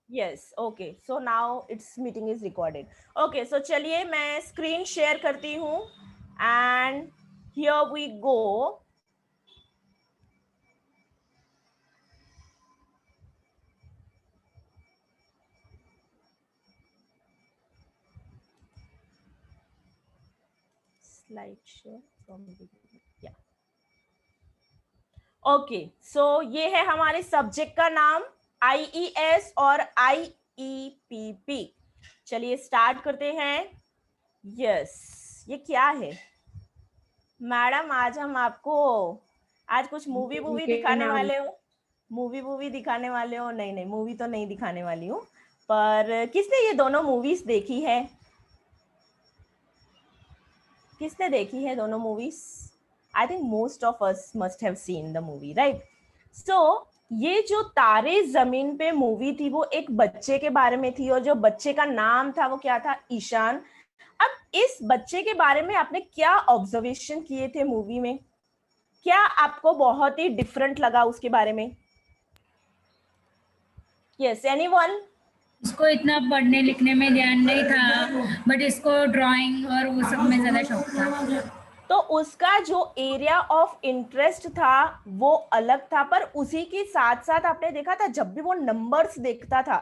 Yes, okay, so now it's meeting is recorded. Okay, so चलिए मैं screen share करती हूँ and here we go. Slide share from या okay, so ये है हमारे सब्जेक्ट का नाम आईईएस और आईईपीपी। चलिए स्टार्ट करते हैं। यस, ये क्या है मैडम? आज हम आपको आज कुछ मूवी मूवी वूवी के दिखाने नाम। वाले हो? मूवी वूवी दिखाने वाले हो? नहीं नहीं, मूवी तो नहीं दिखाने वाली हूँ। पर किसने ये दोनों मूवीज देखी है? किसने देखी है दोनों movies? I think most of us must have seen the movie, right? So ये जो तारे जमीन पे मूवी थी वो एक बच्चे के बारे में थी, और जो बच्चे का नाम था वो क्या था? ईशान। अब इस बच्चे के बारे में आपने क्या ऑब्जर्वेशन किए थे मूवी में? क्या आपको बहुत ही डिफरेंट लगा उसके बारे में? Yes, anyone? इसको इतना पढ़ने लिखने में ध्यान नहीं था, बट इसको ड्राइंग और वो सब में ज्यादा शौक था। तो उसका जो एरिया ऑफ इंटरेस्ट था वो अलग था, पर उसी के साथ साथ आपने देखा था जब भी वो नंबर्स देखता था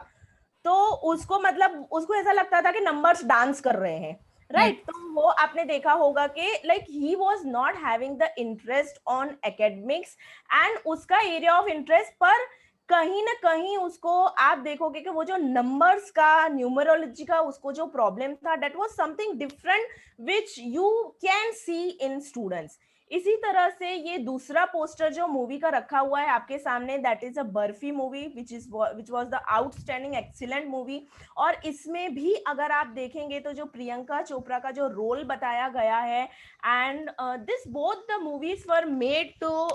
तो उसको मतलब उसको ऐसा लगता था कि नंबर्स डांस कर रहे हैं, राइट? तो वो आपने देखा होगा कि like he was not having the interest on academics, and उसका एरिया ऑफ इंटरेस्ट पर कहीं ना कहीं उसको आप देखोगे कि वो जो नंबर्स का, न्यूमरोलॉजी का उसको जो प्रॉब्लम था, that was something different which you can see in students. इसी तरह से ये दूसरा पोस्टर जो मूवी का रखा हुआ है आपके सामने, that is a barfi movie which was the outstanding excellent movie. और इसमें भी अगर आप देखेंगे तो जो प्रियंका चोपड़ा का जो रोल बताया गया है, and this both the movies were made to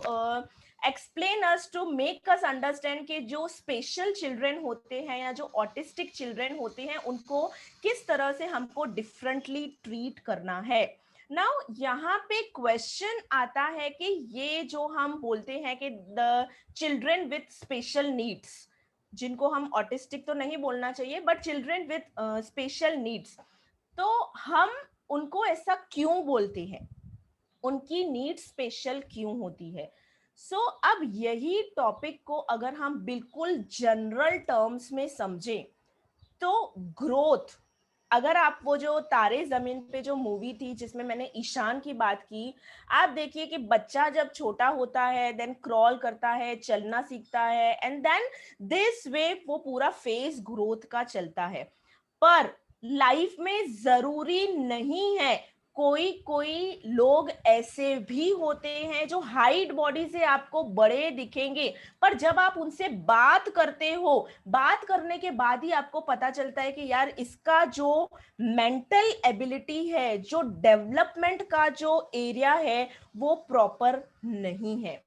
explain us, to make us understand कि जो स्पेशल चिल्ड्रन होते हैं या जो ऑटिस्टिक चिल्ड्रन होते हैं उनको किस तरह से हमको डिफरेंटली ट्रीट करना है। नाउ यहाँ पे क्वेश्चन आता है कि ये जो हम बोलते हैं कि the children with special needs, जिनको हम ऑटिस्टिक तो नहीं बोलना चाहिए but children with special needs, तो हम उनको ऐसा क्यों बोलते हैं? उनकी नीड स्पेशल क्यों होती है? अब यही टॉपिक को अगर हम बिल्कुल जनरल टर्म्स में समझें तो ग्रोथ, अगर आप वो जो तारे जमीन पे जो मूवी थी जिसमें मैंने ईशान की बात की, आप देखिए कि बच्चा जब छोटा होता है देन क्रॉल करता है, चलना सीखता है, एंड देन दिस वे वो पूरा फेज ग्रोथ का चलता है। पर लाइफ में जरूरी नहीं है, कोई कोई लोग ऐसे भी होते हैं जो हाइट बॉडी से आपको बड़े दिखेंगे, पर जब आप उनसे बात करते हो, बात करने के बाद ही आपको पता चलता है कि यार इसका जो मेंटल एबिलिटी है, जो डेवलपमेंट का जो एरिया है वो प्रॉपर नहीं है।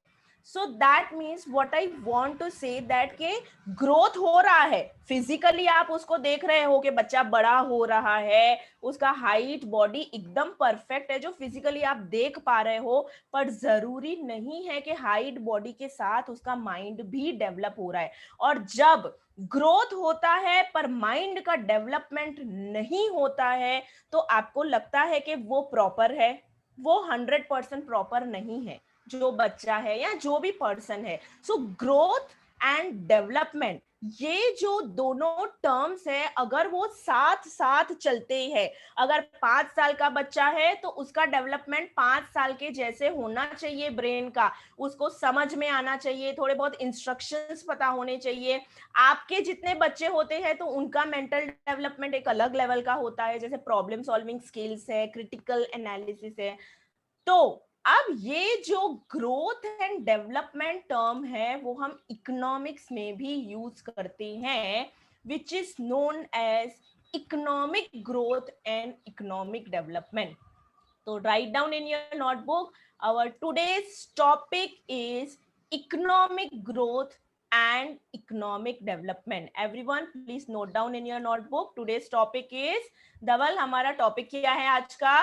So that means what I want to say that के ग्रोथ हो रहा है, फिजिकली आप उसको देख रहे हो कि बच्चा बड़ा हो रहा है, उसका हाइट बॉडी एकदम परफेक्ट है जो फिजिकली आप देख पा रहे हो, पर जरूरी नहीं है कि हाइट बॉडी के साथ उसका माइंड भी डेवलप हो रहा है। और जब ग्रोथ होता है पर माइंड का डेवलपमेंट नहीं होता है तो आपको लगता है कि वो प्रॉपर है, वो 100% प्रॉपर नहीं है जो बच्चा है या जो भी पर्सन है। सो ग्रोथ एंड डेवलपमेंट, ये जो दोनों टर्म्स है अगर वो साथ साथ चलते हैं, अगर 5 साल का बच्चा है तो उसका डेवलपमेंट 5 साल के जैसे होना चाहिए, ब्रेन का उसको समझ में आना चाहिए, थोड़े बहुत इंस्ट्रक्शंस पता होने चाहिए। आपके जितने बच्चे होते हैं तो उनका मेंटल डेवलपमेंट एक अलग लेवल का होता है, जैसे प्रॉब्लम सॉल्विंग स्किल्स है, क्रिटिकल एनालिसिस है। तो अब ये जो ग्रोथ एंड डेवलपमेंट टर्म है वो हम इकोनॉमिक्स में भी यूज करते हैं, which is known as economic growth and economic development. तो write down in your notebook, our today's topic is economic growth and economic development. Everyone please note down in your notebook, today's topic is, धवल हमारा topic क्या है आज का?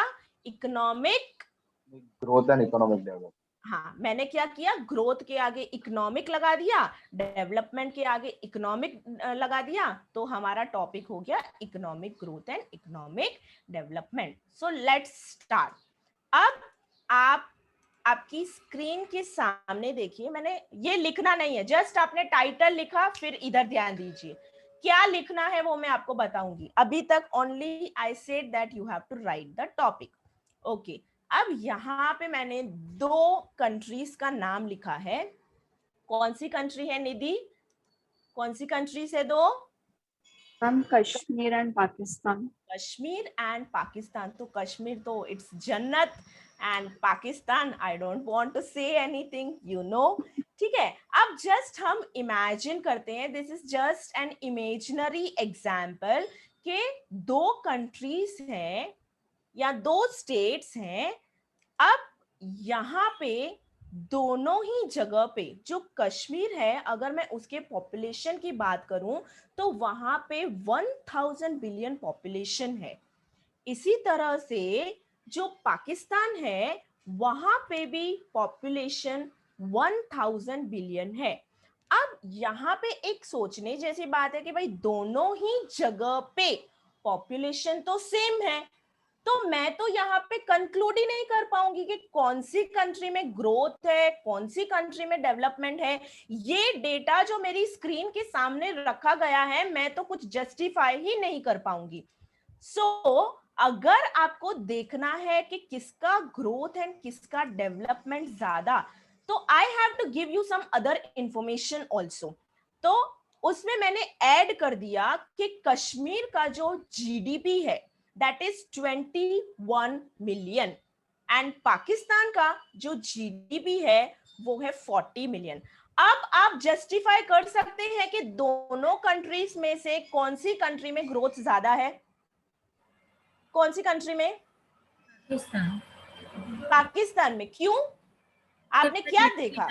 Economic growth and economic development. हाँ, मैंने क्या किया, ग्रोथ के आगे इकोनॉमिक लगा दिया, डेवलपमेंट के आगे इकोनॉमिक लगा दिया, तो हमारा टॉपिक हो गया economic growth and economic development. So let's start. अब आप आपकी स्क्रीन के सामने देखिए, मैंने ये लिखना नहीं है, जस्ट आपने टाइटल लिखा, फिर इधर ध्यान दीजिए क्या लिखना है वो मैं आपको बताऊंगी। अभी तक only I said that you have to write the topic. Okay, अब यहाँ पे मैंने 2 कंट्रीज का नाम लिखा है। कौन सी कंट्री है निधि, कौन सी कंट्री से 2? Ma'am Kashmir and Pakistan. Kashmir and Pakistan. तो कश्मीर तो इट्स जन्नत, and Pakistan I don't want to say anything, you know. ठीक है, अब जस्ट हम इमेजिन करते हैं, this is just an imaginary example के 2 कंट्रीज हैं या 2 स्टेट्स हैं। अब यहाँ पे दोनों ही जगह पे जो कश्मीर है, अगर मैं उसके पॉपुलेशन की बात करूं तो वहां पे 1000 बिलियन पॉपुलेशन है। इसी तरह से जो पाकिस्तान है वहां पे भी पॉपुलेशन 1000 बिलियन है। अब यहाँ पे एक सोचने जैसी बात है कि भाई दोनों ही जगह पे पॉपुलेशन तो सेम है, तो मैं तो यहाँ पे कंक्लूड ही नहीं कर पाऊंगी कि कौन सी कंट्री में ग्रोथ है, कौन सी कंट्री में डेवलपमेंट है। ये डेटा जो मेरी स्क्रीन के सामने रखा गया है, मैं तो कुछ जस्टिफाई ही नहीं कर पाऊंगी। सो अगर आपको देखना है कि किसका ग्रोथ एंड किसका डेवलपमेंट ज्यादा, तो I have to give you some other information also. तो उसमें मैंने ऐड कर दिया कि कश्मीर का जो जीडीपी है that is 21 million, and Pakistan का जो जीडीपी है वो है 40 मिलियन। अब आप जस्टिफाई कर सकते हैं कि दोनों कंट्रीज में से कौन सी कंट्री में ग्रोथ ज्यादा है, कौन सी कंट्री में? पाकिस्तान। पाकिस्तान में। क्यों? आपने क्या देखा?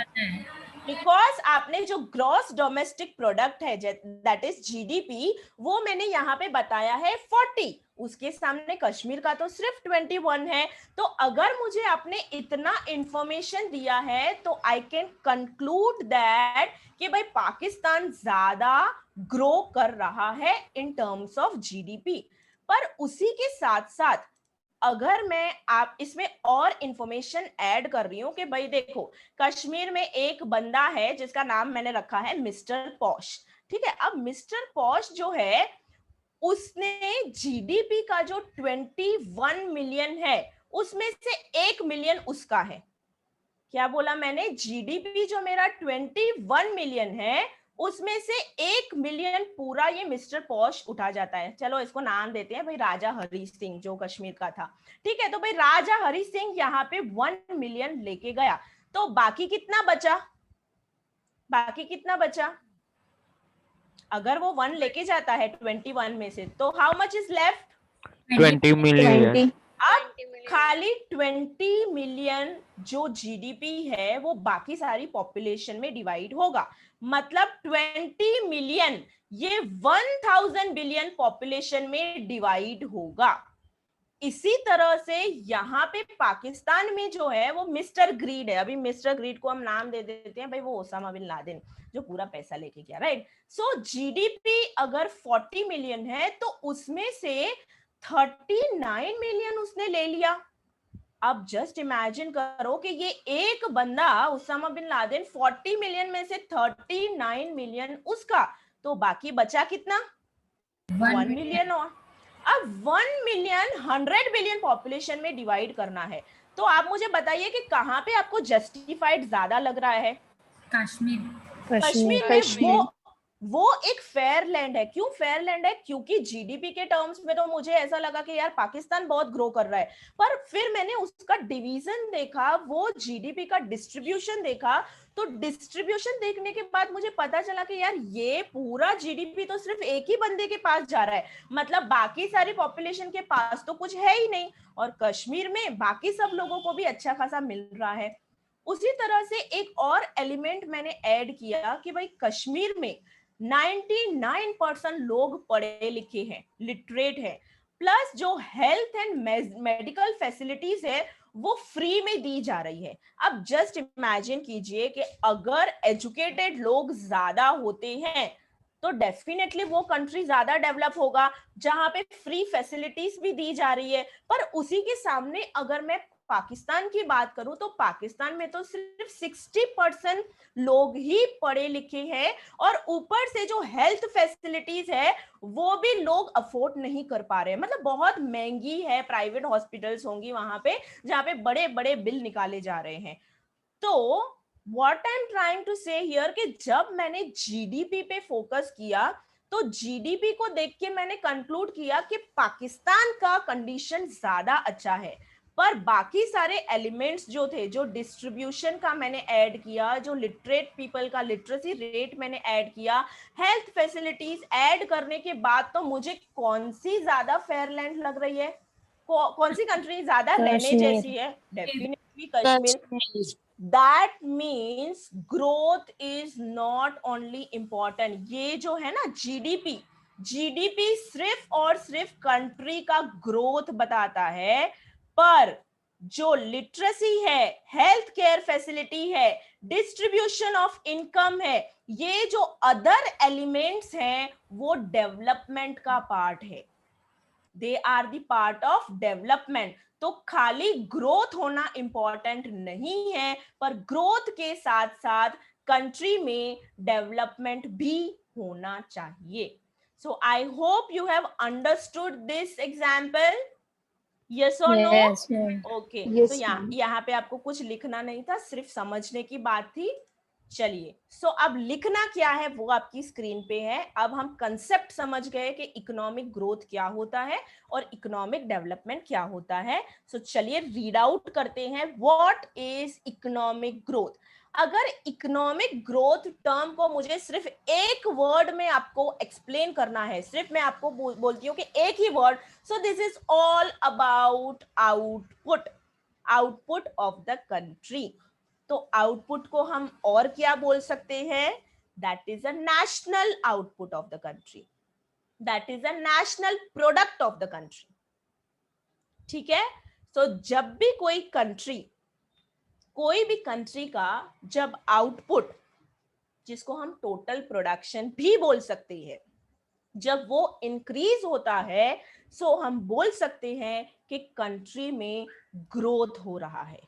बिकॉज आपने जो ग्रॉस डोमेस्टिक प्रोडक्ट है दैट इज जीडीपी, वो मैंने यहाँ पे बताया है 40, उसके सामने कश्मीर का तो सिर्फ 21 है। तो अगर मुझे आपने इतना इंफॉर्मेशन दिया है तो आई कैन कंक्लूड दैट कि भाई पाकिस्तान ज्यादा ग्रो कर रहा है इन टर्म्स ऑफ जीडीपी। पर उसी के साथ साथ अगर मैं आप इसमें और इंफॉर्मेशन ऐड कर रही हूं कि भाई देखो, कश्मीर में एक बंदा है जिसका नाम मैंने रखा है मिस्टर पॉश। ठीक है, अब मिस्टर पॉश जो है उसने जीडीपी का जो 21 मिलियन है उसमें से 1 मिलियन उसका है। क्या बोला मैंने? जीडीपी जो मेरा 21 मिलियन है उसमें से 1 मिलियन पूरा ये मिस्टर पॉश उठा जाता है। चलो इसको नाम देते हैं भाई राजा हरी सिंह, जो कश्मीर का था। ठीक है, तो भाई राजा हरी सिंह यहाँ पे 1 मिलियन लेके गया, तो बाकी कितना बचा? बाकी कितना बचा? अगर वो 1 लेके जाता है 21 में से, तो how much is left? 20 million. अब खाली 20 मिलियन जो जीडीपी है वो बाकी सारी पॉपुलेशन में डिवाइड होगा। मतलब 20 मिलियन ये 1000 बिलियन पॉपुलेशन में डिवाइड होगा। इसी तरह से यहाँ पे पाकिस्तान में जो है वो मिस्टर ग्रीड है। अभी मिस्टर ग्रीड को हम नाम दे देते हैं भाई, वो ओसामा बिन लादेन जो पूरा पैसा लेके गया, राइट। सो जीडीपी अगर 40 मिलियन है तो उसमें से 39 मिलियन उसने ले लिया। अब जस्ट इमेजिन करो कि ये एक बंदा ओसामा बिन लादेन 40 मिलियन में से 39 मिलियन उसका, तो बाकी बचा कितना? 1 मिलियन। और अब 1 मिलियन 100 बिलियन पॉपुलेशन में डिवाइड करना है, तो आप मुझे बताइए कि कहां पे आपको जस्टिफाइड ज्यादा लग रहा है? कश्मीर में वो एक फेयर लैंड है। क्यों फेयर लैंड है? क्योंकि जीडीपी के टर्म्स में तो मुझे ऐसा लगा कि यार पाकिस्तान बहुत ग्रो कर रहा है, पर फिर मैंने उसका डिवीजन देखा, वो जीडीपी का डिस्ट्रीब्यूशन देखा, तो डिस्ट्रीब्यूशन देखने के बाद मुझे पता चला कि यार ये पूरा जीडीपी तो सिर्फ एक ही बंदे के पास जा रहा है, मतलब बाकी सारी पॉपुलेशन के पास तो कुछ है ही नहीं, और कश्मीर में बाकी सब लोगों को भी अच्छा खासा मिल रहा है। उसी तरह से एक और एलिमेंट मैंने ऐड किया कि भाई कश्मीर में 99% लोग पढ़े लिखे हैं, लिटरेट हैं, प्लस जो हेल्थ एंड मेडिकल फैसिलिटीज है वो फ्री में दी जा रही है। अब जस्ट इमेजिन कीजिए कि अगर एजुकेटेड लोग ज्यादा होते हैं तो डेफिनेटली वो कंट्री ज्यादा डेवलप होगा, जहां पे फ्री फैसिलिटीज भी दी जा रही है। पर उसी के सामने अगर मैं पाकिस्तान की बात करूं तो पाकिस्तान में तो सिर्फ 60% लोग ही पढ़े लिखे हैं, और ऊपर से जो हेल्थ फैसिलिटीज है वो भी लोग अफोर्ड नहीं कर पा रहे हैं। मतलब बहुत महंगी है, प्राइवेट हॉस्पिटल्स होंगी वहां पे जहां पे बड़े बड़े बिल निकाले जा रहे हैं। तो what I am trying to say here कि जब मैंने जीडीपी पे फोकस किया तो जीडीपी को देख के मैंने कंक्लूड किया कि पाकिस्तान का कंडीशन ज्यादा अच्छा है। पर बाकी सारे एलिमेंट्स जो थे, जो डिस्ट्रीब्यूशन का मैंने ऐड किया, जो लिटरेट पीपल का लिटरेसी रेट मैंने ऐड किया, हेल्थ फैसिलिटीज ऐड करने के बाद तो मुझे कौन सी ज्यादा फेयर लैंड लग रही है, कौन सी कंट्री ज्यादा रहने जैसी है? Definitely Kashmir. That means growth is not only important. ये जो है ना जीडीपी, जीडीपी सिर्फ और सिर्फ कंट्री का ग्रोथ बताता है, पर जो लिटरेसी है, हेल्थ केयर फैसिलिटी है, डिस्ट्रीब्यूशन ऑफ इनकम है, ये जो अदर एलिमेंट्स हैं वो डेवलपमेंट का पार्ट है। They are the part of development. तो खाली ग्रोथ होना इंपॉर्टेंट नहीं है, पर ग्रोथ के साथ साथ कंट्री में डेवलपमेंट भी होना चाहिए। So I hope you have understood this example. Yes और no? Yes, yes. Okay, Yes, तो ma'am. यहाँ पे आपको कुछ लिखना नहीं था, सिर्फ समझने की बात थी। चलिए, सो अब लिखना क्या है वो आपकी स्क्रीन पे है। अब हम कंसेप्ट समझ गए कि इकोनॉमिक ग्रोथ क्या होता है और इकोनॉमिक डेवलपमेंट क्या होता है। सो चलिए रीड आउट करते हैं, व्हाट इज इकोनॉमिक ग्रोथ। अगर इकोनॉमिक ग्रोथ टर्म को मुझे सिर्फ एक वर्ड में आपको एक्सप्लेन करना है, सिर्फ मैं आपको बोलती हूँ कि एक ही word, so this is all about output, output of the country. तो आउटपुट को हम और क्या बोल सकते हैं? That is a national output of the country, that is a national product of the country. ठीक है? तो जब भी कोई भी कंट्री का जब आउटपुट, जिसको हम टोटल प्रोडक्शन भी बोल सकते हैं, जब वो इंक्रीज होता है, सो हम बोल सकते हैं कि कंट्री में ग्रोथ हो रहा है।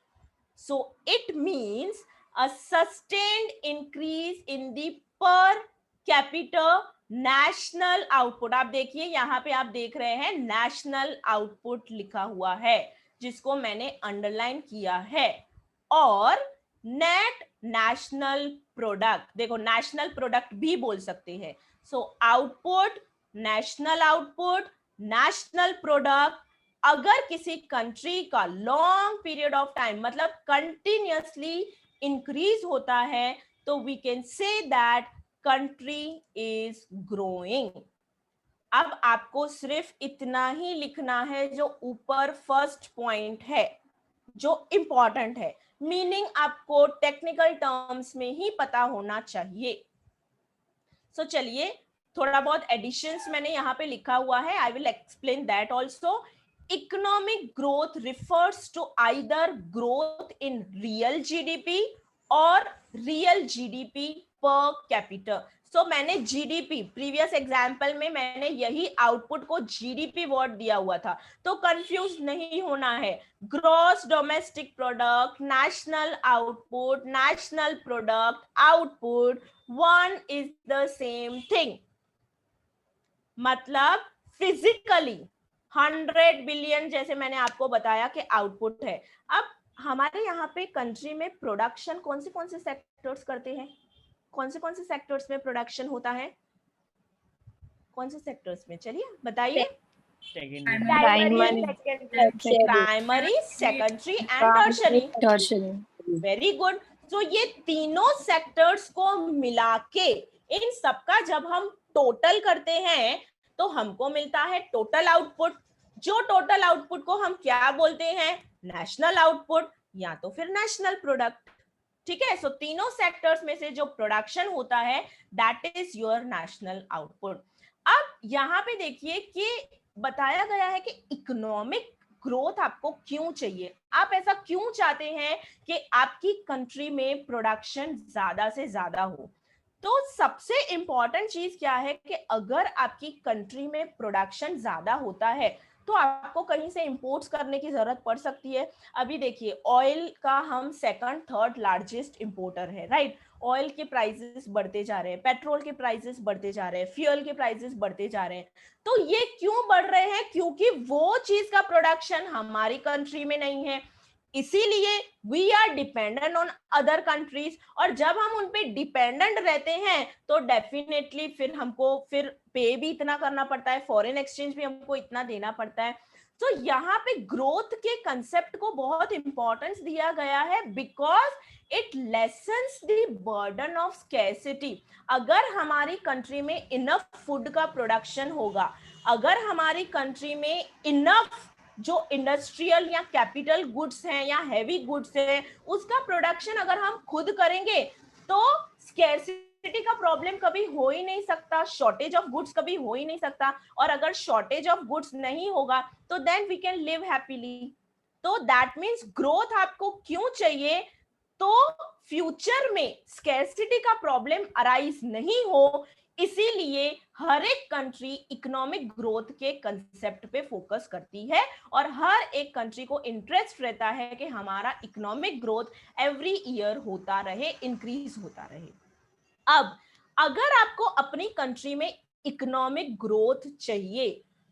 So it means a sustained increase in the per capita national output। आप देखिए यहाँ पे आप देख रहे हैं नेशनल आउटपुट लिखा हुआ है, जिसको मैंने अंडरलाइन किया है, और नेट नेशनल प्रोडक्ट, देखो नेशनल प्रोडक्ट भी बोल सकते हैं। So output, national product. अगर किसी कंट्री का लॉन्ग पीरियड ऑफ टाइम मतलब कंटिन्यूअसली इंक्रीज होता है तो we can say that country is growing. अब आपको सिर्फ इतना ही लिखना है जो ऊपर फर्स्ट पॉइंट है, जो इंपॉर्टेंट है, मीनिंग आपको टेक्निकल टर्म्स में ही पता होना चाहिए। सो चलिए थोड़ा बहुत एडिशंस मैंने यहाँ पे लिखा हुआ है, I will explain that also. Economic growth refers to either growth in real GDP or real GDP per capita. So मैंने GDP प्रीवियस एग्जाम्पल में मैंने यही आउटपुट को GDP वर्ड दिया हुआ था, तो कंफ्यूज नहीं होना है। Gross domestic product, national output, national product, output, one is the same thing. मतलब फिजिकली 100 बिलियन जैसे मैंने आपको बताया कि आउटपुट है। अब हमारे यहाँ पे कंट्री में प्रोडक्शन कौन से सेक्टर्स करते हैं? कौन से सेक्टर्स में प्रोडक्शन होता है? कौन से सेक्टर्स में? चलिए बताइए। Primary, secondary and tertiary. Very good. तो ये तीनों सेक्टर्स को मिला के इन सबका जब हम टोटल करते हैं तो हमको मिलता है टोटल आउटपुट। जो टोटल आउटपुट को हम क्या बोलते हैं? नेशनल आउटपुट या तो फिर नेशनल प्रोडक्ट। ठीक है? सो तीनों सेक्टर्स में से जो प्रोडक्शन होता है that is your national output. अब यहाँ पे देखिए कि बताया गया है कि इकोनॉमिक ग्रोथ आपको क्यों चाहिए, आप ऐसा क्यों चाहते हैं कि आपकी कंट्री में प्रोडक्शन ज्यादा से ज्यादा हो। तो सबसे इंपॉर्टेंट चीज क्या है कि अगर आपकी कंट्री में प्रोडक्शन ज्यादा होता है तो आपको कहीं से इंपोर्ट्स करने की जरूरत पड़ सकती है। अभी देखिए ऑयल का हम सेकंड थर्ड लार्जेस्ट इंपोर्टर है, राइट। ऑयल के प्राइसेस बढ़ते जा रहे हैं, पेट्रोल के प्राइसेस बढ़ते जा रहे हैं, फ्यूल के प्राइसेस बढ़ते जा रहे हैं। तो ये क्यों बढ़ रहे हैं, क्योंकि वो चीज का प्रोडक्शन हमारी कंट्री में नहीं है, इसीलिए we are dependent on other countries. और जब हम उन पे डिपेंडेंट रहते हैं तो डेफिनेटली फिर हमको फिर पे भी इतना करना पड़ता है, फॉरेन एक्सचेंज भी हमको इतना देना पड़ता है। तो यहाँ पे ग्रोथ के कंसेप्ट को बहुत इंपॉर्टेंस दिया गया है because it lessons the burden of scarcity. अगर हमारी कंट्री में इनफ फूड का प्रोडक्शन होगा, अगर हमारी कंट्री में इनफ जो इंडस्ट्रियल या कैपिटल गुड्स हैं या हैवी गुड्स हैं उसका प्रोडक्शन अगर हम खुद करेंगे तो स्कैर्सिटी का प्रॉब्लम कभी हो ही नहीं सकता, शॉर्टेज ऑफ गुड्स कभी हो ही नहीं सकता। और अगर शॉर्टेज ऑफ गुड्स नहीं होगा तो then we can live happily. तो दैट मीन्स ग्रोथ आपको क्यों चाहिए, तो फ्यूचर में स्कैर्सिटी का प्रॉब्लम अराइज नहीं हो, इसीलिए हर एक कंट्री इकोनॉमिक ग्रोथ के कंसेप्ट पे फोकस करती है और हर एक कंट्री को इंटरेस्ट रहता है कि हमारा इकोनॉमिक ग्रोथ एवरी ईयर होता रहे, इंक्रीज होता रहे। अब अगर आपको अपनी कंट्री में इकोनॉमिक ग्रोथ चाहिए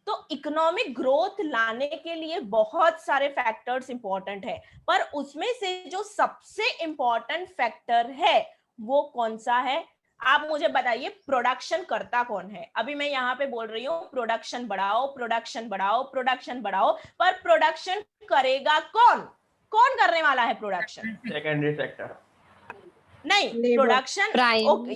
तो इकोनॉमिक ग्रोथ लाने के लिए बहुत सारे फैक्टर्स इंपॉर्टेंट है, पर उसमें से जो सबसे इंपॉर्टेंट फैक्टर है वो कौन सा है, आप मुझे बताइए। प्रोडक्शन करता कौन है। अभी मैं यहाँ पे बोल रही हूँ प्रोडक्शन बढ़ाओ, प्रोडक्शन बढ़ाओ, प्रोडक्शन बढ़ाओ, पर प्रोडक्शन करेगा कौन, कौन करने वाला है प्रोडक्शन? सेकेंडरी सेक्टर नहीं, production,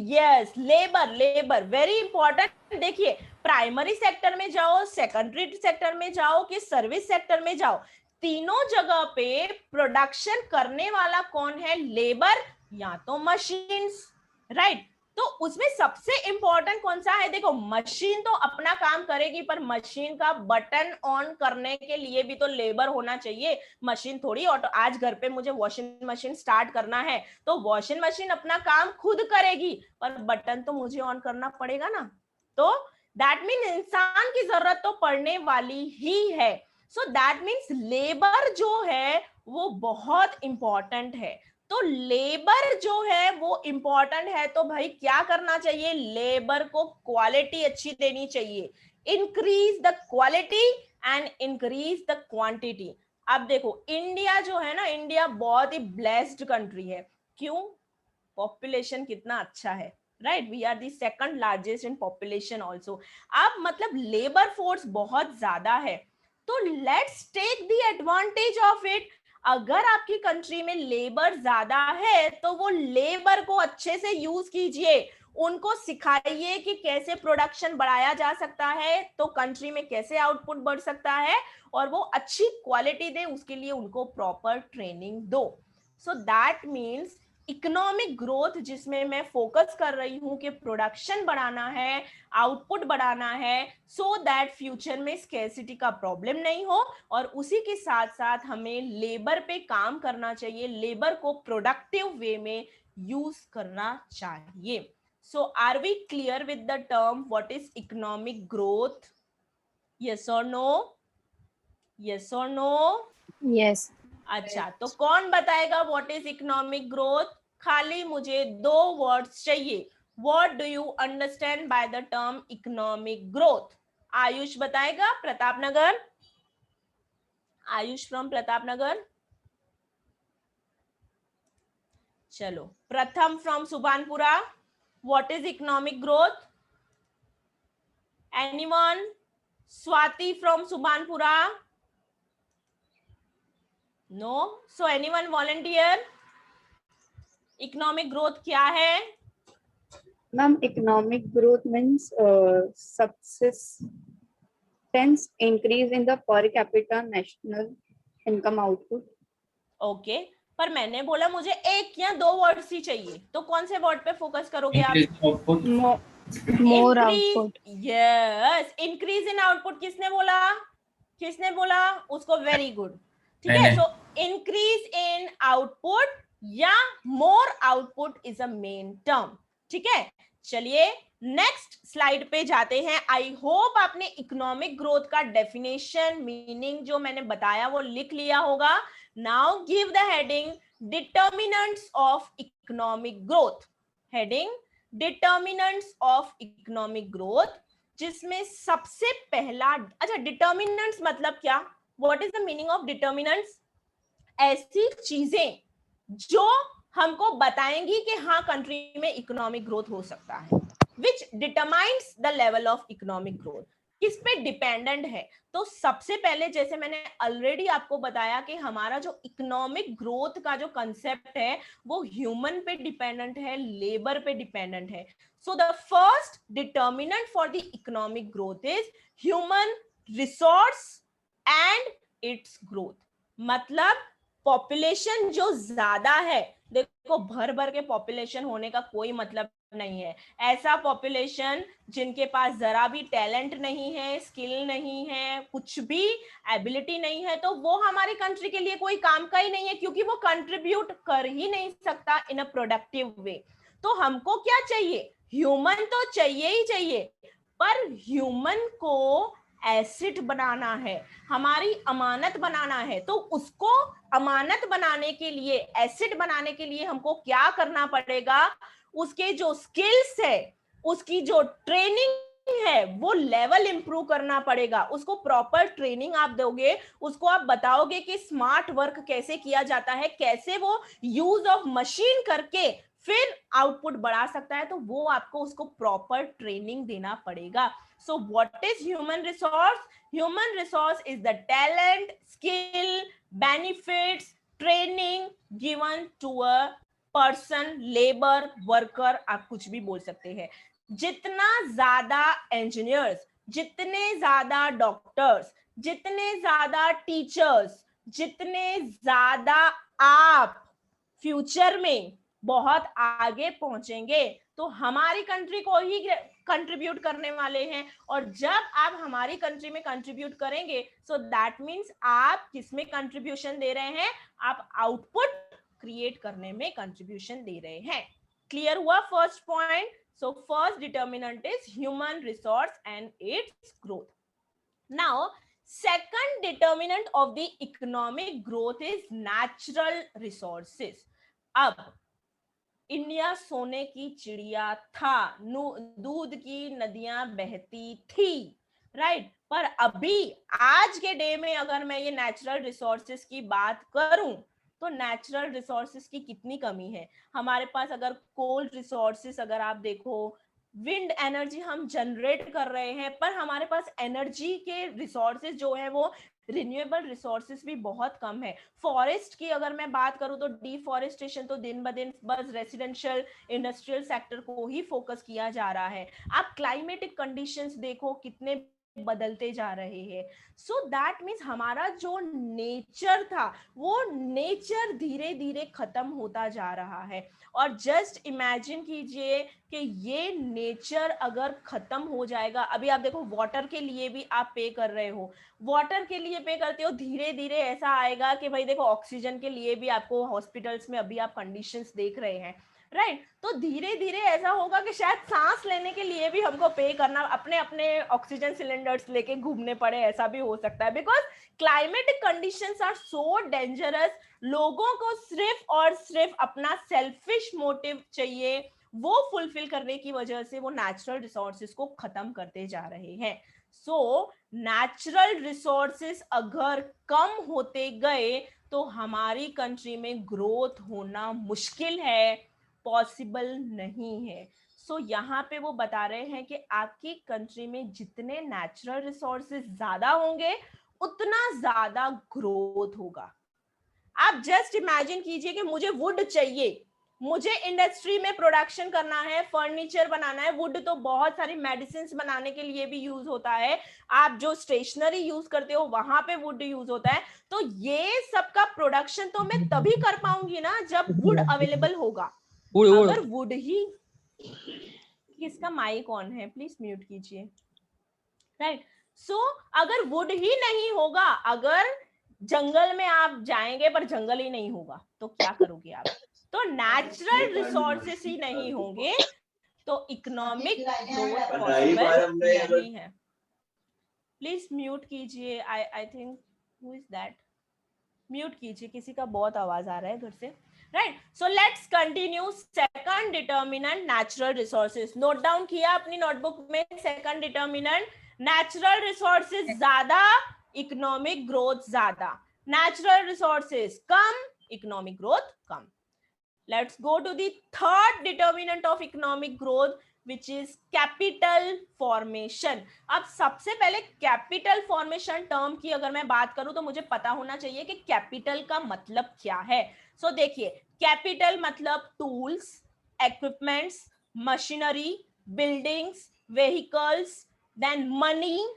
yes, labour, labour very important. देखिए प्राइमरी सेक्टर में जाओ, सेकेंडरी सेक्टर में जाओ कि सर्विस सेक्टर में जाओ, तीनों जगह पे प्रोडक्शन करने वाला कौन है, लेबर या तो मशीन्स, राइट। तो उसमें सबसे इंपॉर्टेंट कौन सा है, देखो मशीन तो अपना काम करेगी पर मशीन का बटन ऑन करने के लिए भी तो लेबर होना चाहिए। मशीन थोड़ी ऑटो, आज घर पे मुझे वॉशिंग मशीन स्टार्ट करना है तो वॉशिंग मशीन अपना काम खुद करेगी पर बटन तो मुझे ऑन करना पड़ेगा ना। तो दैट मीन इंसान की जरूरत तो पड़ने वाली ही है। सो दैट मीन्स लेबर जो है वो बहुत इंपॉर्टेंट है। तो लेबर जो है वो इंपॉर्टेंट है तो भाई क्या करना चाहिए, लेबर को क्वालिटी अच्छी देनी चाहिए, increase the quality and increase the quantity. अब देखो इंडिया जो है ना, इंडिया बहुत ही ब्लेस्ड कंट्री है। क्यों? पॉपुलेशन कितना अच्छा है, right, we are the second largest in population also. अब मतलब लेबर फोर्स बहुत ज्यादा है तो let's take the advantage of it. अगर आपकी कंट्री में लेबर ज्यादा है तो वो लेबर को अच्छे से यूज कीजिए, उनको सिखाइए कि कैसे प्रोडक्शन बढ़ाया जा सकता है, तो कंट्री में कैसे आउटपुट बढ़ सकता है और वो अच्छी क्वालिटी दे, उसके लिए उनको प्रॉपर ट्रेनिंग दो। सो दैट मीन्स इकोनॉमिक ग्रोथ जिसमें मैं फोकस कर रही हूं कि प्रोडक्शन बढ़ाना है, आउटपुट बढ़ाना है, सो दैट फ्यूचर में स्कैर्सिटी का प्रॉब्लम नहीं हो और उसी के साथ साथ हमें लेबर पे काम करना चाहिए, लेबर को प्रोडक्टिव वे में यूज करना चाहिए। So are we clear with the term what is economic growth? Yes और नो? यस और नो? यस। अच्छा, तो कौन बताएगा व्हाट इज इकोनॉमिक ग्रोथ? खाली मुझे दो वर्ड्स चाहिए। What do you understand by the term economic growth? Ayush बताएगा, प्रताप नगर, आयुष फ्रॉम प्रताप नगर। चलो, प्रथम from Subhanpura, what is economic growth? Anyone? Swati from Subhanpura? No. So anyone volunteer? Economic growth क्या है? Ma'am, economic growth means subsistence increase in the per capita national income output. Okay. पर मैंने बोला मुझे एक या दो वर्ड्स ही चाहिए, तो कौन से वर्ड पे फोकस करोगे आप? More output. Yes, increase in output किसने बोला? किसने बोला उसको? वेरी गुड, ठीक है। मैंने। सो इंक्रीज इन आउटपुट या more output is a main term, ठीक है। चलिए नेक्स्ट स्लाइड पे जाते हैं। आई होप आपने इकोनॉमिक ग्रोथ का डेफिनेशन मीनिंग जो मैंने बताया वो लिख लिया होगा। Now give the heading determinants of economic growth. Heading determinants of economic growth, जिसमें सबसे पहला, अच्छा डिटर्मिनेंट्स मतलब क्या? What is the meaning of determinants? ऐसी चीजें जो हमको बताएंगी कि हाँ कंट्री में इकोनॉमिक ग्रोथ हो सकता है। विच determines the level of economic growth, किस पे डिपेंडेंट है? तो सबसे पहले जैसे मैंने ऑलरेडी आपको बताया कि हमारा जो इकोनॉमिक ग्रोथ का जो कंसेप्ट है वो ह्यूमन पे डिपेंडेंट है, लेबर पे डिपेंडेंट है। So the first determinant for the economic growth is human resource and it's growth. मतलब पॉपुलेशन जो ज्यादा है, देखो भर भर के पॉपुलेशन होने का कोई मतलब नहीं है। ऐसा पॉपुलेशन जिनके पास जरा भी टैलेंट नहीं है, स्किल नहीं है, कुछ भी एबिलिटी नहीं है, तो वो हमारी कंट्री के लिए कोई काम का ही नहीं है, क्योंकि वो कंट्रीब्यूट कर ही नहीं सकता इन अ प्रोडक्टिव वे। तो हमको क्या चाहिए? ह्यूमन तो चाहिए ही चाहिए, पर ह्यूमन को एसिड बनाना है, हमारी अमानत बनाना है। तो उसको अमानत बनाने के लिए, एसिड बनाने के लिए हमको क्या करना पड़ेगा? उसके जो स्किल्स है, उसकी जो ट्रेनिंग है, वो लेवल इंप्रूव करना पड़ेगा। उसको प्रॉपर ट्रेनिंग आप दोगे, उसको आप बताओगे कि स्मार्ट वर्क कैसे किया जाता है, कैसे वो यूज ऑफ मशीन करके फिर आउटपुट बढ़ा सकता है, तो वो आपको उसको प्रॉपर ट्रेनिंग देना पड़ेगा। So what is human resource? Human resource is the talent, skill, benefits, training given to a person, labor, worker, आप कुछ भी बोल सकते हैं। जितना ज्यादा इंजीनियर्स, जितने ज्यादा डॉक्टर्स, जितने ज्यादा टीचर्स, जितने ज्यादा आप फ्यूचर में बहुत आगे पहुंचेंगे, तो हमारी कंट्री को ही कंट्रीब्यूट करने वाले हैं। और जब आप हमारी कंट्री में कंट्रीब्यूट करेंगे, सो दैट मीन्स आप किसमें कंट्रीब्यूशन दे रहे हैं? आप आउटपुट क्रिएट करने में कंट्रीब्यूशन दे रहे हैं। क्लियर हुआ first point? So first determinant is human resource and it's growth. Now second determinant of the economic growth is natural resources. अब इंडिया सोने की चिड़िया था, दूध की नदियां बहती थी, राइट? पर अभी आज के डे में अगर मैं ये नेचुरल रिसोर्सेस की बात करूं, तो नेचुरल रिसोर्सेस की कितनी कमी है हमारे पास। अगर कोल रिसोर्सेस अगर आप देखो, विंड एनर्जी हम जनरेट कर रहे हैं, पर हमारे पास एनर्जी के रिसोर्सेज जो है वो रिन्यूएबल रिसोर्सेज भी बहुत कम है। फॉरेस्ट की अगर मैं बात करूं तो डिफॉरेस्टेशन तो दिन ब दिन बस रेसिडेंशियल इंडस्ट्रियल सेक्टर को ही फोकस किया जा रहा है। आप क्लाइमेटिक कंडीशंस देखो कितने बदलते जा रहे हैं। सो दैट मीन्स हमारा जो नेचर था वो नेचर धीरे धीरे खत्म होता जा रहा है। और जस्ट इमेजिन कीजिए कि ये नेचर अगर खत्म हो जाएगा, अभी आप देखो वाटर के लिए भी आप पे कर रहे हो, वाटर के लिए पे करते हो, धीरे धीरे ऐसा आएगा कि भाई देखो ऑक्सीजन के लिए भी आपको हॉस्पिटल्स में अभी आप कंडीशंस देख रहे हैं, राइट? तो धीरे धीरे ऐसा होगा कि शायद सांस लेने के लिए भी हमको पे करना, अपने अपने ऑक्सीजन सिलेंडर्स लेके घूमने पड़े, ऐसा भी हो सकता है। Because climatic conditions are so dangerous. लोगों को सिर्फ और सिर्फ अपना सेल्फिश मोटिव चाहिए, वो फुलफिल करने की वजह से वो नेचुरल रिसोर्सेज को खत्म करते जा रहे हैं। सो नेचुरल रिसोर्सेज अगर कम होते गए तो हमारी कंट्री में ग्रोथ होना मुश्किल है, पॉसिबल नहीं है। सो यहाँ पे वो बता रहे हैं कि आपकी कंट्री में जितने नेचुरल रिसोर्सेज ज्यादा होंगे उतना ज्यादा ग्रोथ होगा। आप जस्ट इमेजिन कीजिए कि मुझे वुड चाहिए, मुझे इंडस्ट्री में प्रोडक्शन करना है, फर्नीचर बनाना है। वुड तो बहुत सारी मेडिसिन बनाने के लिए भी यूज होता है, आप जो स्टेशनरी यूज करते हो वहां पे वुड यूज होता है। तो ये सब का प्रोडक्शन तो मैं तभी कर पाऊंगी ना जब वुड अवेलेबल होगा। अगर वुड ही, किसका माइक ऑन है प्लीज म्यूट कीजिए, राइट? सो अगर वुड ही नहीं होगा, अगर जंगल में आप जाएंगे पर जंगल ही नहीं होगा तो क्या करोगे आप? तो नेचुरल रिसोर्सेस ही नहीं होंगे तो इकोनॉमिक ग्रोथ पॉसिबल नहीं है। प्लीज म्यूट कीजिए। I think who is that? Mute कीजिए, किसी का बहुत आवाज आ रहा है घर से। Right, so let's continue. Second determinant natural resources, note down किया अपनी नोटबुक में? सेकंड डिटर्मिनेंट नेचुरल रिसोर्सेज ज्यादा, इकोनॉमिक ग्रोथ ज्यादा। Natural resources come, economic growth come. Let's go to the third determinant of economic growth, which is capital formation. अब सबसे पहले capital formation term की अगर मैं बात करूं तो मुझे पता होना चाहिए कि कैपिटल का मतलब क्या है। सो देखिए, कैपिटल मतलब tools, equipments, machinery, buildings, vehicles, then money,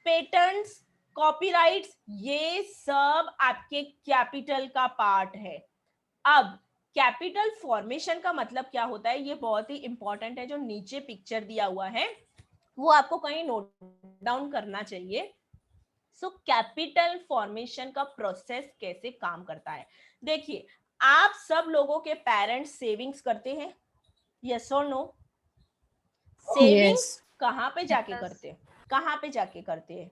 patents, copyrights, ये सब आपके कैपिटल का पार्ट है। अब कैपिटल फॉर्मेशन का मतलब क्या होता है, ये बहुत ही इंपॉर्टेंट है। जो नीचे पिक्चर दिया हुआ है वो आपको कहीं नोट डाउन करना चाहिए। सो कैपिटल फॉर्मेशन का प्रोसेस कैसे काम करता है, देखिए, आप सब लोगों के पेरेंट्स सेविंग्स करते हैं, यस और नो? सेविंग्स कहाँ पे जाके करते हैं? कहाँ पे जाके करते हैं?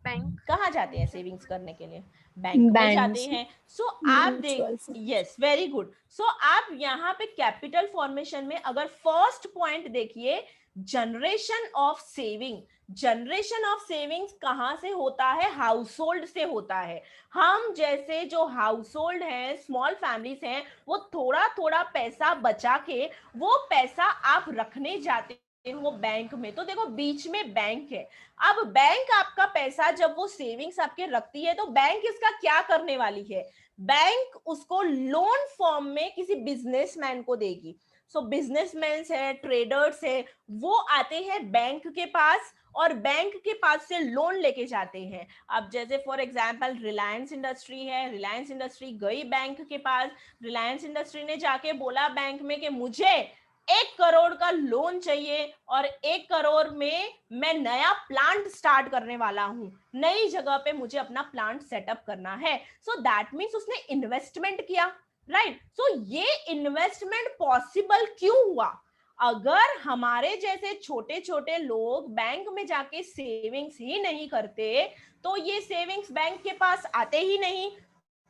बैंक। कहाँ जाते हैं सेविंग्स करने के लिए? बैंक में जाते हैं। सो आप देख, यस, वेरी गुड। सो आप यहाँ पे कैपिटल फॉर्मेशन में अगर फर्स्ट पॉइंट देखिए, generation of saving. Generation of savings कहाँ से होता है? हाउस होल्ड से होता है। हम जैसे जो हाउस होल्ड हैं, स्मॉल फैमिलीज हैं, वो थोड़ा थोड़ा पैसा बचा के वो पैसा आप रखने जाते हो बैंक में। तो देखो बीच में बैंक है। अब बैंक आपका पैसा जब वो सेविंग्स आपके रखती है तो बैंक इसका क्या करने वाली है? बैंक उसको लोन फॉर्म में किसी बिजनेसमैन को देगी। सो बिजनेसमैन है, ट्रेडर्स है, वो आते हैं बैंक के पास और बैंक के पास से लोन लेके जाते हैं। अब जैसे फॉर एग्जांपल रिलायंस इंडस्ट्री है, रिलायंस इंडस्ट्री गई बैंक के पास, रिलायंस इंडस्ट्री ने जाके बोला बैंक में कि मुझे 1 करोड़ का लोन चाहिए और 1 करोड़ में मैं नया प्लांट स्टार्ट करने वाला हूं, नई जगह पे मुझे अपना प्लांट सेटअप करना है। सो दैट मीन्स उसने इन्वेस्टमेंट किया, राइट? सो ये इन्वेस्टमेंट पॉसिबल क्यों हुआ? अगर हमारे जैसे छोटे छोटे लोग बैंक में जाके सेविंग्स ही नहीं करते तो ये सेविंग्स बैंक के पास आते ही नहीं।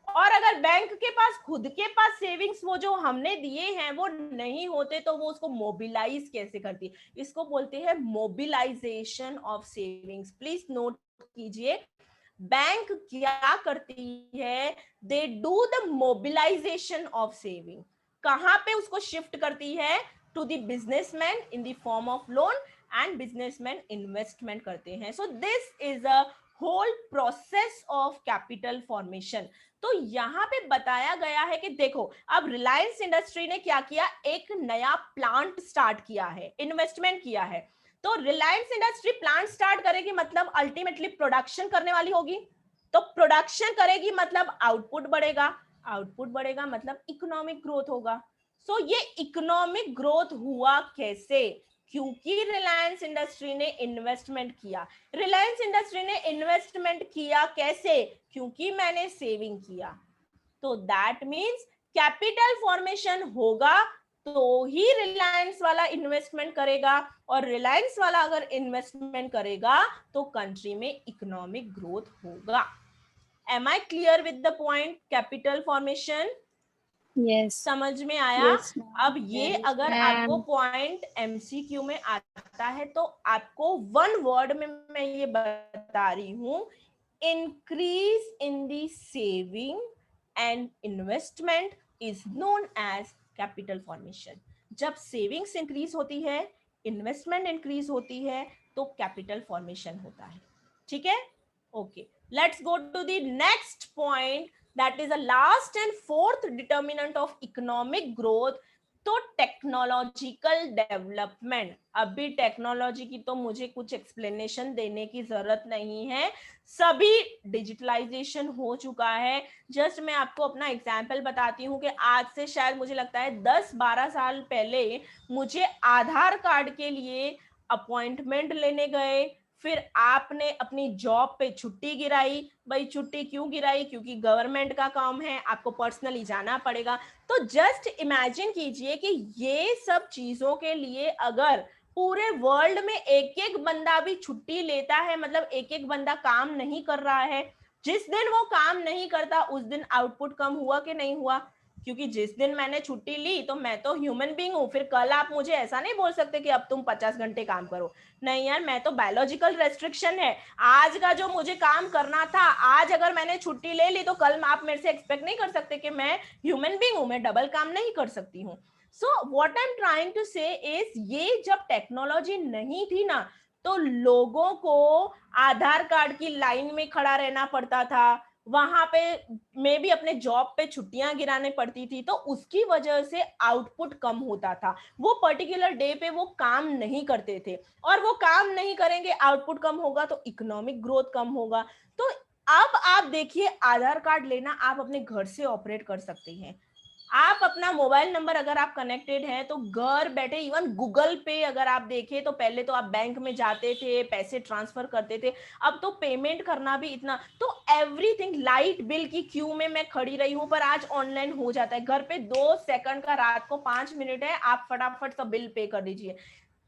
और अगर बैंक के पास खुद के पास सेविंग्स वो जो हमने दिए हैं वो नहीं होते तो वो उसको मोबिलाइज कैसे करती है? इसको बोलते हैं mobilisation of savings. Please note कीजिए, बैंक क्या करती है? They do the mobilisation of saving. कहां पे उसको शिफ्ट करती है? To the businessman in the form of loan, and businessman investment करते हैं। So this is a whole process of capital formation. तो यहाँ पे बताया गया है कि देखो, अब रिलायंस इंडस्ट्री ने क्या किया? एक नया प्लांट स्टार्ट किया है, इन्वेस्टमेंट किया है। तो रिलायंस इंडस्ट्री प्लांट स्टार्ट करेगी मतलब अल्टीमेटली प्रोडक्शन करने वाली होगी। तो प्रोडक्शन करेगी मतलब आउटपुट बढ़ेगा, आउटपुट बढ़ेगा मतलब इकोनॉमिक ग्रोथ होगा। सो ये इकोनॉमिक ग्रोथ हुआ कैसे? क्योंकि रिलायंस इंडस्ट्री ने इन्वेस्टमेंट किया। रिलायंस इंडस्ट्री ने इन्वेस्टमेंट किया कैसे? क्योंकि मैंने सेविंग किया। तो दैट मीन्स कैपिटल फॉर्मेशन होगा तो ही रिलायंस वाला इन्वेस्टमेंट करेगा, और रिलायंस वाला अगर इन्वेस्टमेंट करेगा तो कंट्री में इकोनॉमिक ग्रोथ होगा। Am I clear with the point capital formation? Yes. समझ में आया? Yes, ma'am. अब ये Yes, अगर आपको पॉइंट एमसीक्यू में आता है तो आपको वन वर्ड में मैं ये बता रही हूं, increase in the saving and investment is known as capital formation. जब सेविंग्स इंक्रीज होती है, इन्वेस्टमेंट इंक्रीज होती है तो कैपिटल फॉर्मेशन होता है। ठीक है? Okay, let's go to the next point, that is the last and fourth determinant of economic growth। तो टेक्नोलॉजिकल डेवलपमेंट। अभी टेक्नोलॉजी की तो मुझे कुछ एक्सप्लेनेशन देने की जरूरत नहीं है, सभी डिजिटलाइजेशन हो चुका है। जस्ट मैं आपको अपना एग्जाम्पल बताती हूँ कि आज से शायद मुझे लगता है 10-12 साल पहले मुझे आधार कार्ड के लिए अपॉइंटमेंट लेने गए, फिर आपने अपनी जॉब पे छुट्टी गिराई। भाई छुट्टी क्यों गिराई? क्योंकि गवर्नमेंट का काम है, आपको पर्सनली जाना पड़ेगा। तो जस्ट इमेजिन कीजिए कि ये सब चीजों के लिए अगर पूरे वर्ल्ड में एक एक बंदा भी छुट्टी लेता है, मतलब एक एक बंदा काम नहीं कर रहा है, जिस दिन वो काम नहीं करता उस दिन आउटपुट कम हुआ कि नहीं हुआ? क्योंकि जिस दिन मैंने छुट्टी ली तो मैं तो ह्यूमन बीइंग हूँ, फिर कल आप मुझे ऐसा नहीं बोल सकते कि अब तुम 50 घंटे काम करो। नहीं यार, मैं तो बायोलॉजिकल रेस्ट्रिक्शन है, आज का जो मुझे काम करना था, आज अगर मैंने छुट्टी ले ली तो कल आप मेरे से एक्सपेक्ट नहीं कर सकते कि मैं ह्यूमन बीइंग हूँ, मैं डबल काम नहीं कर सकती हूँ। So what I am trying to say is, ये जब टेक्नोलॉजी नहीं थी ना, तो लोगों को आधार कार्ड की लाइन में खड़ा रहना पड़ता था, वहां पे मैं भी अपने जॉब पे छुट्टियां गिराने पड़ती थी, तो उसकी वजह से आउटपुट कम होता था। वो पर्टिकुलर डे पे वो काम नहीं करते थे, और वो काम नहीं करेंगे, आउटपुट कम होगा तो इकोनॉमिक ग्रोथ कम होगा। तो अब आप देखिए, आधार कार्ड लेना आप अपने घर से ऑपरेट कर सकते हैं। आप अपना मोबाइल नंबर अगर आप कनेक्टेड हैं तो घर बैठे, इवन गूगल पे अगर आप देखें तो पहले तो आप बैंक में जाते थे, पैसे ट्रांसफर करते थे, अब तो पेमेंट करना भी इतना, तो एवरीथिंग, लाइट बिल की क्यू में मैं खड़ी रही हूं पर आज ऑनलाइन हो जाता है। घर पे 2 सेकंड का, रात को 5 मिनट है, आप फटाफट सब बिल पे कर दीजिए।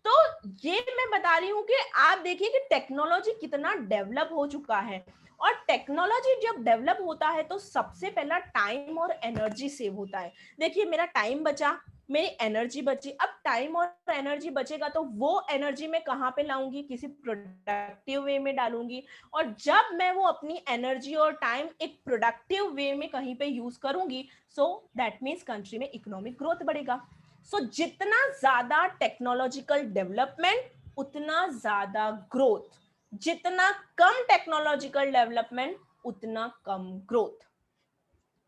तो ये मैं बता रही हूँ कि आप देखिए कि टेक्नोलॉजी कितना डेवलप हो चुका है। और टेक्नोलॉजी जब डेवलप होता है तो सबसे पहला टाइम और एनर्जी सेव होता है। देखिए, मेरा टाइम बचा, मेरी एनर्जी बची। अब टाइम और एनर्जी बचेगा तो वो एनर्जी मैं कहाँ पे लाऊंगी? किसी प्रोडक्टिव वे में डालूंगी। और जब मैं वो अपनी एनर्जी और टाइम एक प्रोडक्टिव वे में कहीं पे यूज करूंगी, सो दैट मीन्स कंट्री में इकोनॉमिक ग्रोथ बढ़ेगा। सो जितना ज्यादा टेक्नोलॉजिकल डेवलपमेंट उतना ज्यादा ग्रोथ, जितना कम टेक्नोलॉजिकल डेवलपमेंट उतना कम ग्रोथ।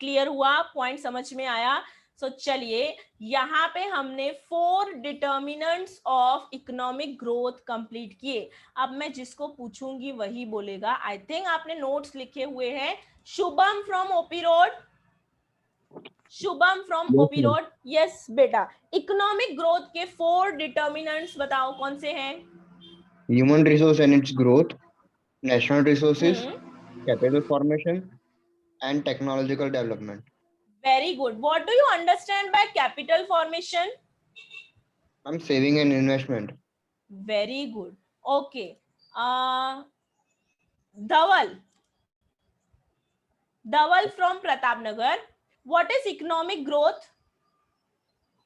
क्लियर हुआ? पॉइंट समझ में आया? सो चलिए, यहां पे हमने 4 determinants of economic growth complete किए। अब मैं जिसको पूछूंगी वही बोलेगा। आई थिंक आपने नोट्स लिखे हुए हैं। Shubham from OP road, Shubham from OP road, yes बेटा। इकोनॉमिक ग्रोथ के 4 डिटर्मिनेंट्स बताओ, कौन से हैं? Human resource and its growth, national resources, capital formation, and technological development. Very good. What do you understand by capital formation? I'm saving and investment. Very good. Okay. Dhaval. Dhaval from Pratapnagar. What is economic growth?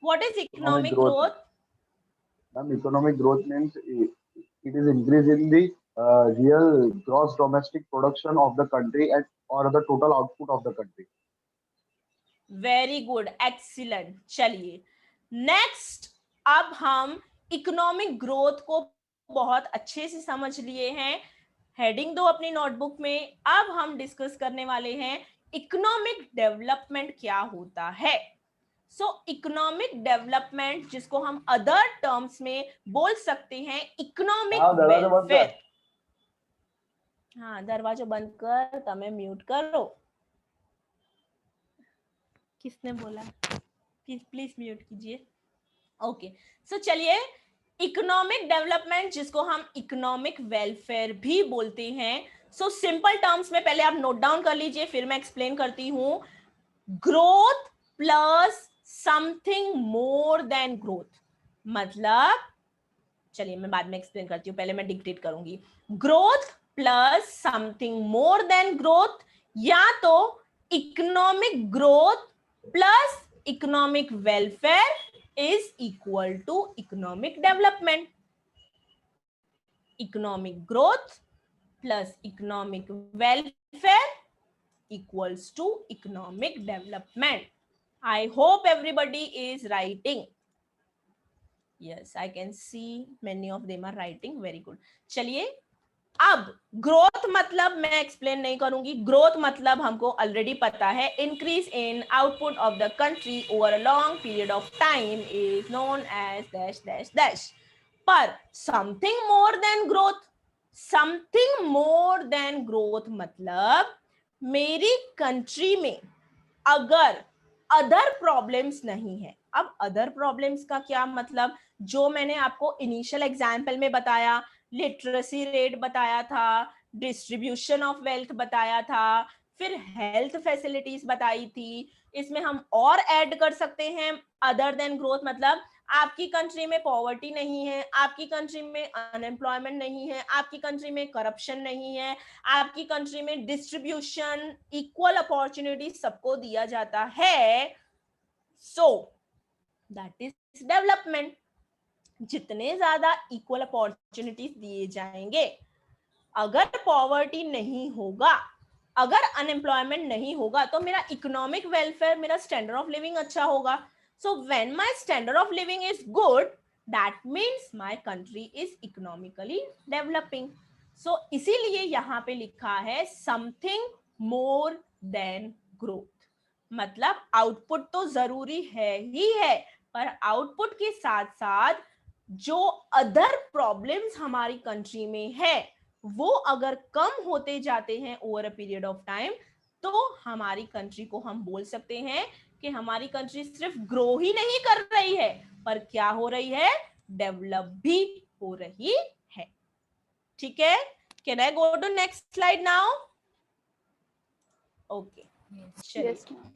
What is economic growth? Economic growth means it is increase in the real gross domestic production of the country and or the total output of the country. Very good, excellent. चलिए next, अब हम economic growth को बहुत अच्छे से समझ लिए हैं। हेडिंग दो अपनी नोटबुक में। अब हम डिस्कस करने वाले हैं इकोनॉमिक डेवलपमेंट क्या होता है। सो इकोनॉमिक डेवलपमेंट, जिसको हम अदर टर्म्स में बोल सकते हैं इकोनॉमिक वेलफेयर। हाँ, दरवाजा बंद कर, तमें म्यूट करो। किसने बोला? प्लीज म्यूट कीजिए। ओके, सो चलिए, इकोनॉमिक डेवलपमेंट जिसको हम इकोनॉमिक वेलफेयर भी बोलते हैं। सो सिंपल टर्म्स में पहले आप नोट डाउन कर लीजिए, फिर मैं एक्सप्लेन करती हूं। Growth plus something more than growth, मतलब चलिए मैं बाद में एक्सप्लेन करती हूँ, पहले मैं डिक्टेट करूंगी। Growth plus something more than growth, या तो economic growth plus economic welfare is equal to economic development. Economic growth plus economic welfare equals to economic development. I hope everybody is writing. Yes, I can see many of them are writing. Very good. चलिए, अब growth मतलब मैं explain नहीं करूंगी। Growth मतलब हमको already पता है, increase in output of the country over a long period of time is known as dash dash dash. पर something more than growth, something more than growth मतलब मेरी कंट्री में अगर अदर प्रॉब्लम्स नहीं है। अब अदर प्रॉब्लम्स का क्या मतलब? जो मैंने आपको इनिशियल एग्जाम्पल में बताया, लिटरेसी रेट बताया था, डिस्ट्रीब्यूशन ऑफ वेल्थ बताया था, फिर हेल्थ फैसिलिटीज बताई थी। इसमें हम और ऐड कर सकते हैं अदर देन ग्रोथ, मतलब आपकी कंट्री में पॉवर्टी नहीं है, आपकी कंट्री में अनएम्प्लॉयमेंट नहीं है, आपकी कंट्री में करप्शन नहीं है, आपकी कंट्री में डिस्ट्रीब्यूशन इक्वल अपॉर्चुनिटी सबको दिया जाता है। So that is development. जितने ज्यादा इक्वल अपॉर्चुनिटीज दिए जाएंगे, अगर पॉवर्टी नहीं होगा, अगर अनएम्प्लॉयमेंट नहीं होगा, तो मेरा इकोनॉमिक वेलफेयर, मेरा स्टैंडर्ड ऑफ लिविंग अच्छा होगा। So when my standard of living is good, that means my country is economically developing. So इसीलिए यहाँ पे लिखा है समथिंग मोर देन ग्रोथ। मतलब आउटपुट तो जरूरी है ही है, पर आउटपुट के साथ साथ जो अदर प्रॉब्लम्स हमारी कंट्री में है वो अगर कम होते जाते हैं over a period of time, तो हमारी कंट्री को हम बोल सकते हैं कि हमारी कंट्री सिर्फ ग्रो ही नहीं कर रही है, पर क्या हो रही है, डेवलप भी हो रही है। ठीक है, can I go to next slide now? Okay, चलिए। Yes, ma'am.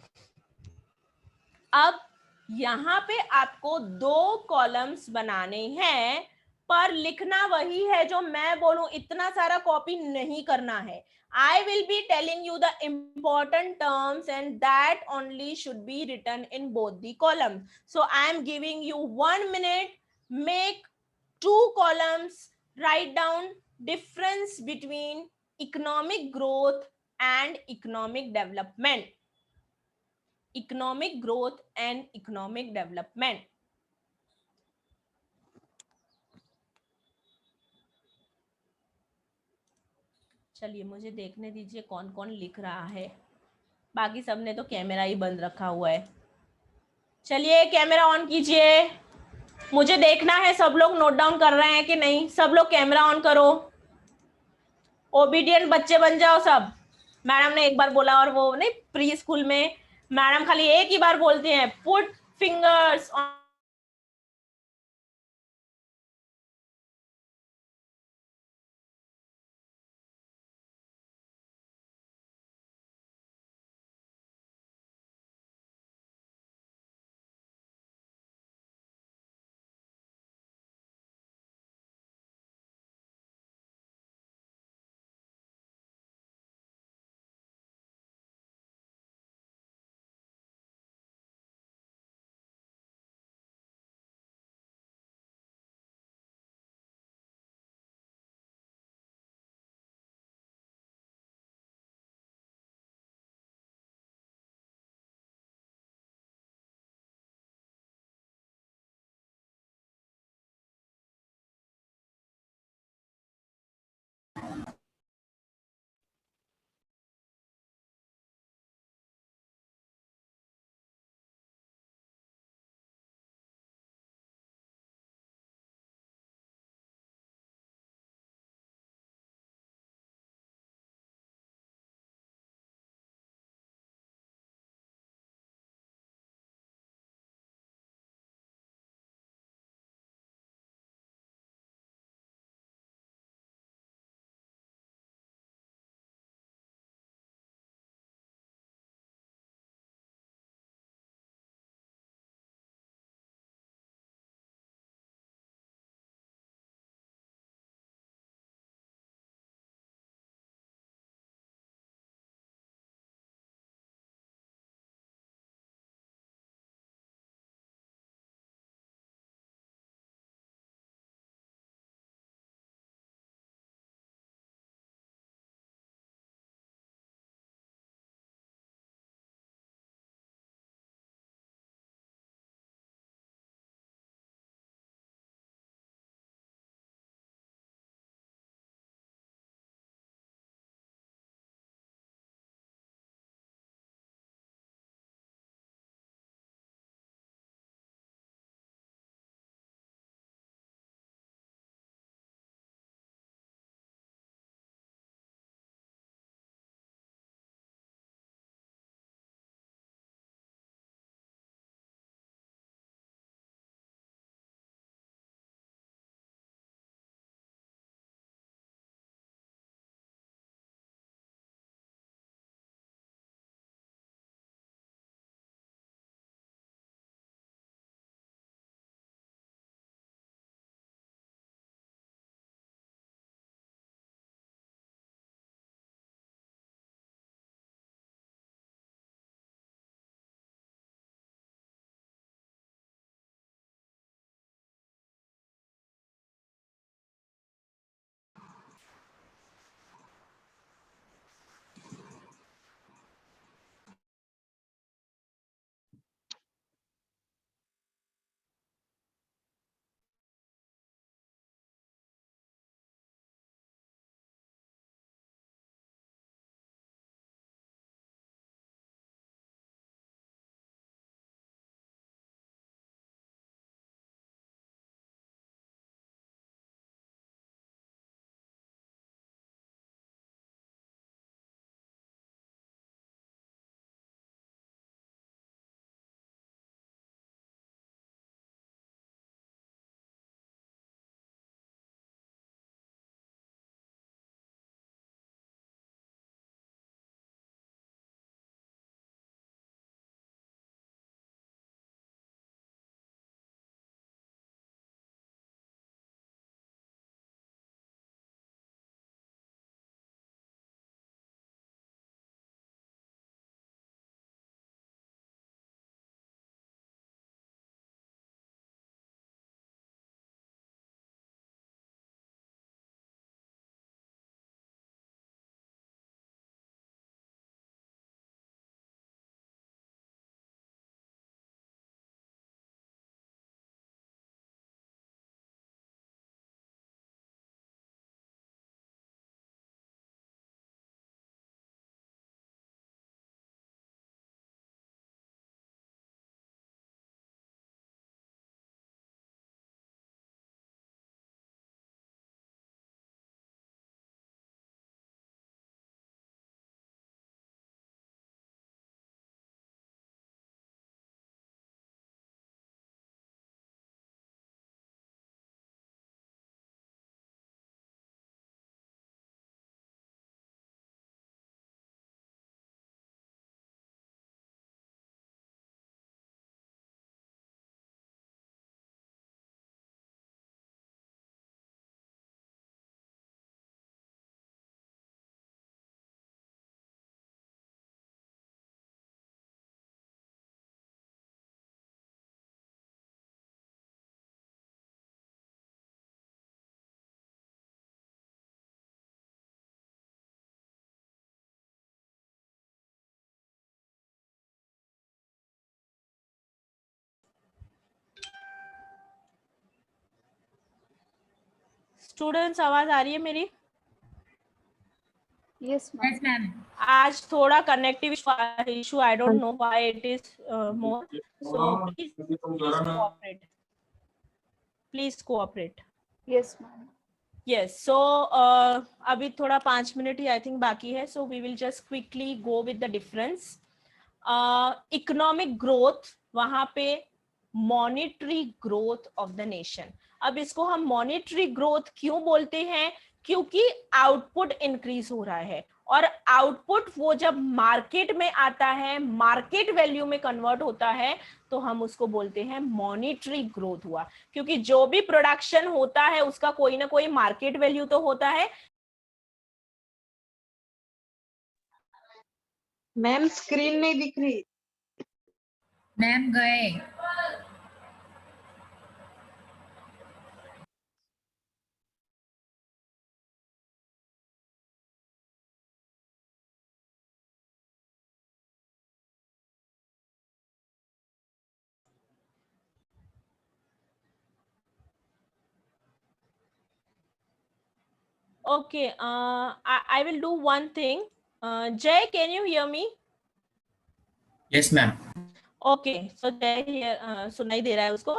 अब यहाँ पे आपको 2 कॉलम्स बनाने हैं, पर लिखना वही है जो मैं बोलूं, इतना सारा कॉपी नहीं करना है। I will be telling you the important terms and that only should be written in both the columns. So I am giving you 1 minute, make 2 columns, write down difference between economic growth and economic development. Economic growth and economic development. चलिए मुझे देखने दीजिए कौन कौन लिख रहा है। बाकी सबने तो कैमरा ही बंद रखा हुआ है। चलिए कैमरा ऑन कीजिए, मुझे देखना है सब लोग नोट डाउन कर रहे हैं कि नहीं। सब लोग कैमरा ऑन करो, ओबीडियंट बच्चे बन जाओ सब। मैडम ने एक बार बोला, और वो नहीं, प्री स्कूल में मैडम खाली एक ही बार बोलती हैं, पुट फिंगर्स ऑन स्टूडेंट्स आवाज आ रही है मेरी? Yes, ma'am. Yes, ma'am. आज थोड़ा connective issue, I don't know why it is more, so please cooperate, please cooperate. Yes, ma'am. Yes, so अभी थोड़ा 5 मिनट ही आई थिंक बाकी है, so we will just quickly go with the difference. Economic growth, वहां पे monetary growth of the nation. अब इसको हम मॉनेटरी ग्रोथ क्यों बोलते हैं? क्योंकि आउटपुट इंक्रीज हो रहा है, और आउटपुट वो जब मार्केट में आता है, मार्केट वैल्यू में कन्वर्ट होता है, तो हम उसको बोलते हैं मॉनेटरी ग्रोथ हुआ. क्योंकि जो भी प्रोडक्शन होता है उसका कोई ना कोई मार्केट वैल्यू तो होता है. मैम स्क्रीन नहीं दिख रही. मैम गए. Okay, I will do one thing. Jay, can you hear me? Yes, ma'am. Okay, so Jay here, सुनाई दे रहा है उसको.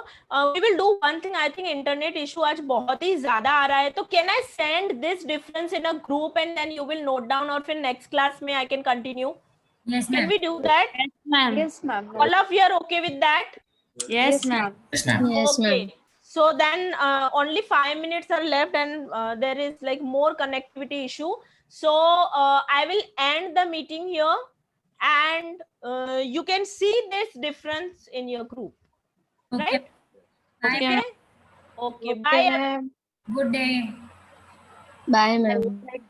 We will do one thing. I think internet issue आज बहुत ही ज्यादा आ रहा है, तो can I send this difference in a group and then you will note down, और फिर next class में I can continue? Yes, Can ma'am. we do that? Yes, ma'am. All of you are okay with that? Yes, ma'am. Yes, ma'am. Okay. So then only 5 minutes are left, and there is like more connectivity issue. So I will end the meeting here, and you can see this difference in your group, Okay. right? Bye. Okay. Okay. Bye. ma'am. Good day. Bye, ma'am.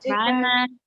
Bye, ma'am.